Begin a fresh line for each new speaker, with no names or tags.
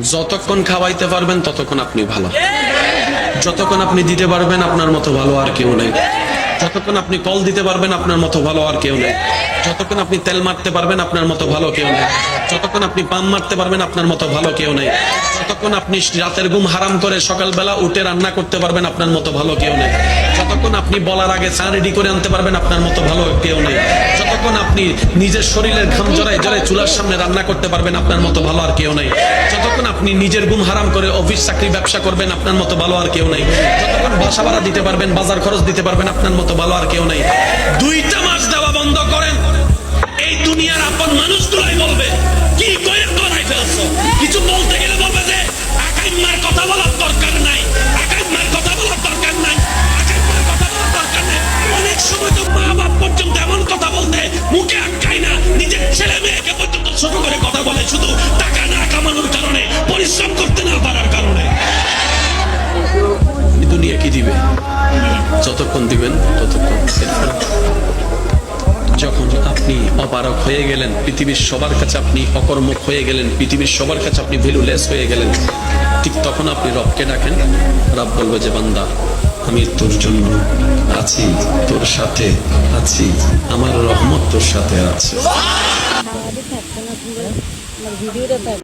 যতক্ষণ খাওয়াইতে পারবেন ততক্ষণ আপনি ভালো, যতক্ষণ আপনি দিতে পারবেন আপনার মতো ভালো আর কেউ নেই, যতক্ষণ আপনি কল দিতে পারবেন আপনার মতো ভালো আর কেউ নেই, যতক্ষণ আপনি তেল মারতে পারবেন আপনার মতো ভালো কেউ নেই, যতক্ষণ আপনি পাম মারতে পারবেন আপনার মতো ভালো কেউ নেই, যতক্ষণ আপনি রাতের ঘুম হারাম করে সকালবেলা উঠে রান্না করতে পারবেন আপনার মতো ভালো কেউ নেই, যতক্ষণ আপনি বলার আগে চা রেডি করে আনতে পারবেন আপনার মতো ভালো কেউ নেই, যতক্ষণ আপনি নিজের শরীরের ঘাম জড়ায় জড়ায় চুলার সামনে রান্না করতে পারবেন আপনার মতো ভালো আর কেউ নেই, যতক্ষণ আপনি নিজের ঘুম হারাম করে অফিস চাকরি ব্যবসা করবেন আপনার মতো ভালো আর কেউ নেই, যতক্ষণ বাসা ভাড়া দিতে পারবেন বাজার খরচ দিতে পারবেন আপনার মতো ভালো আর কেউ নেই। 2টা মাস দেওয়া বন্ধ করেন, এই দুনিয়ার আপন মানুষগুলাই বলবে কি কইরা করাই ফেলছো। কিছু বলতে গেলে বলবে যে আকাইম্মার কথা বলার দরকার নাই, আকাইম্মার কথা বলার দরকার নাই, আকাইম্মার কথা বলার দরকার নাই। অনেক সময় তো মা বাপ পর্যন্ত এমন কথা বলতে মুখে আটকায় না, নিজের ছেলে মেয়েকে পর্যন্ত ছোট করে কথা বলে শুধু টাকা না কামানোর কারণে, পরিশ্রম করতে না পারার কারণে। দুনিয়া কি দিবে? যতক্ষণ দিবেন ততক্ষণ। যখন আপনি অপারক হয়ে গেলেন, পৃথিবীর সবার কাছে আপনি অকর্মক হয়ে গেলেন, পৃথিবীর সবার কাছে আপনি ভ্যালুলেস হয়ে গেলেন, ঠিক তখন আপনি রবকে ডাকেন। রব বলবে যে বান্দা আমি তোর জন্য আছি, তোর সাথে আছি, আমার রহমত তোর সাথে আছে।